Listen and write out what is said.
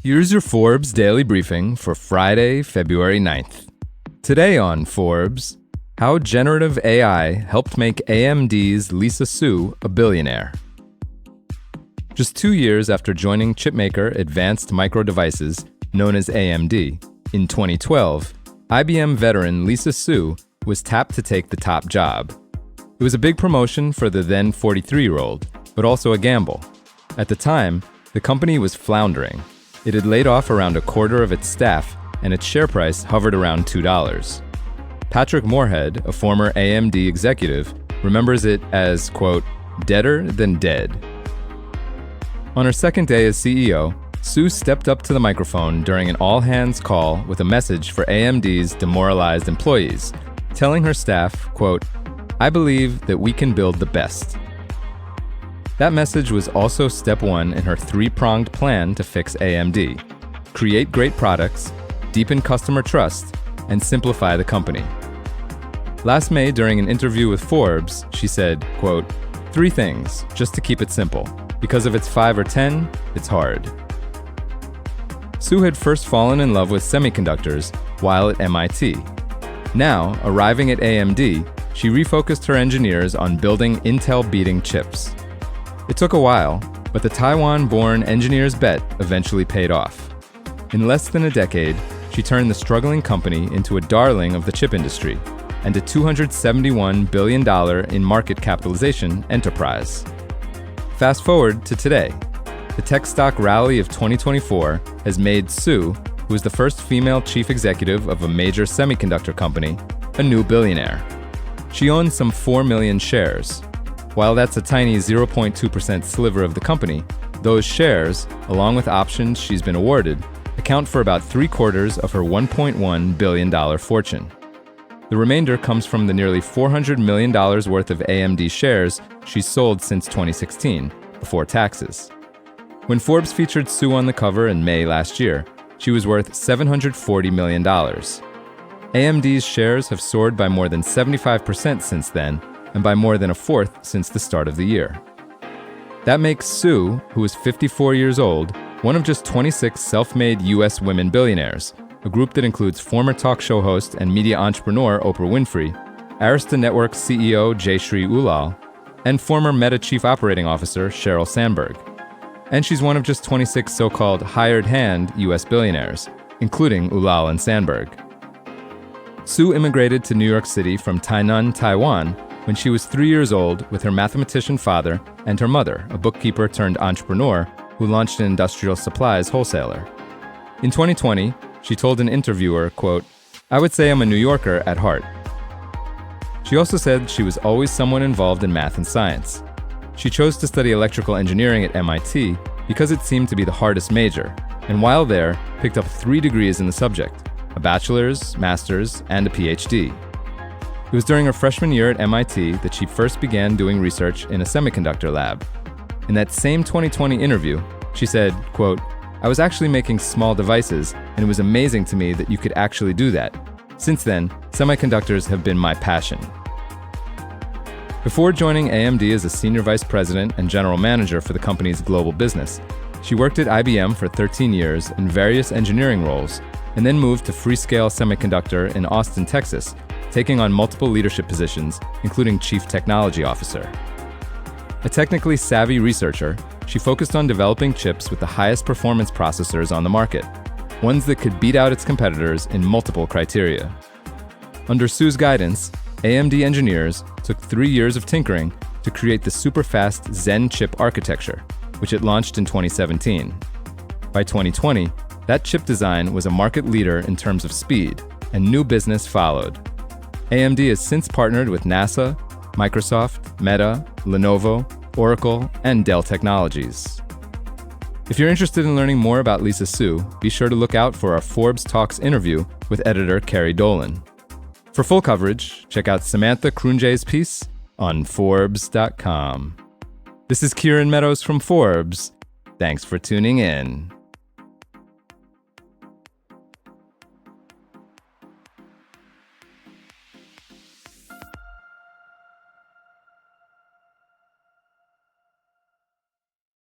Here's your Forbes Daily Briefing for Friday, February 9th. Today on Forbes, how generative AI helped make AMD's Lisa Su a billionaire. Just 2 years after joining chipmaker Advanced Micro Devices, known as AMD, in 2012, IBM veteran Lisa Su was tapped to take the top job. It was a big promotion for the then 43-year-old, but also a gamble. At the time, the company was floundering. It had laid off around a quarter of its staff, and its share price hovered around $2. Patrick Moorhead, a former AMD executive, remembers it as, quote, deader than dead. On her second day as CEO, Su stepped up to the microphone during an all-hands call with a message for AMD's demoralized employees, telling her staff, quote, I believe that we can build the best. That message was also step one in her three-pronged plan to fix AMD: create great products, deepen customer trust, and simplify the company. Last May, during an interview with Forbes, she said, quote, 3 things, just to keep it simple. Because if it's 5 or 10, it's hard. Su had first fallen in love with semiconductors while at MIT. Now, arriving at AMD, she refocused her engineers on building Intel-beating chips. It took a while, but the Taiwan-born engineer's bet eventually paid off. In less than a decade, she turned the struggling company into a darling of the chip industry and a $271 billion in market capitalization enterprise. Fast forward to today. The tech stock rally of 2024 has made Su, who is the first female chief executive of a major semiconductor company, a new billionaire. She owns some 4 million shares. While that's a tiny 0.2% sliver of the company, those shares, along with options she's been awarded, account for about 3/4 of her $1.1 billion fortune. The remainder comes from the nearly $400 million worth of AMD shares she's sold since 2016, before taxes. When Forbes featured Su on the cover in May last year, she was worth $740 million. AMD's shares have soared by more than 75% since then, and by more than 1/4 since the start of the year. That makes Su, who is 54 years old, one of just 26 self-made U.S. women billionaires, a group that includes former talk show host and media entrepreneur Oprah Winfrey, Arista Networks CEO Jayshree Ullal, and former Meta Chief Operating Officer Sheryl Sandberg. And she's one of just 26 so-called hired hand U.S. billionaires, including Ullal and Sandberg. Su immigrated to New York City from Tainan, Taiwan, when she was 3 years old with her mathematician father and her mother, a bookkeeper turned entrepreneur who launched an industrial supplies wholesaler. In 2020, she told an interviewer, quote, I would say I'm a New Yorker at heart. She also said she was always someone involved in math and science. She chose to study electrical engineering at MIT because it seemed to be the hardest major, and while there, picked up 3 degrees in the subject, a bachelor's, master's, and a PhD. It was during her freshman year at MIT that she first began doing research in a semiconductor lab. In that same 2020 interview, she said, quote, I was actually making small devices, and it was amazing to me that you could actually do that. Since then, semiconductors have been my passion. Before joining AMD as a senior vice president and general manager for the company's global business, she worked at IBM for 13 years in various engineering roles, and then moved to Freescale Semiconductor in Austin, Texas, taking on multiple leadership positions, including Chief Technology Officer. A technically savvy researcher, she focused on developing chips with the highest performance processors on the market, ones that could beat out its competitors in multiple criteria. Under Su's guidance, AMD engineers took 3 years of tinkering to create the super-fast Zen chip architecture, which it launched in 2017. By 2020, that chip design was a market leader in terms of speed, and new business followed. AMD has since partnered with NASA, Microsoft, Meta, Lenovo, Oracle, and Dell Technologies. If you're interested in learning more about Lisa Su, be sure to look out for our Forbes Talks interview with editor Carrie Dolan. For full coverage, check out Samantha Krunje's piece on Forbes.com. This is Kieran Meadows from Forbes. Thanks for tuning in.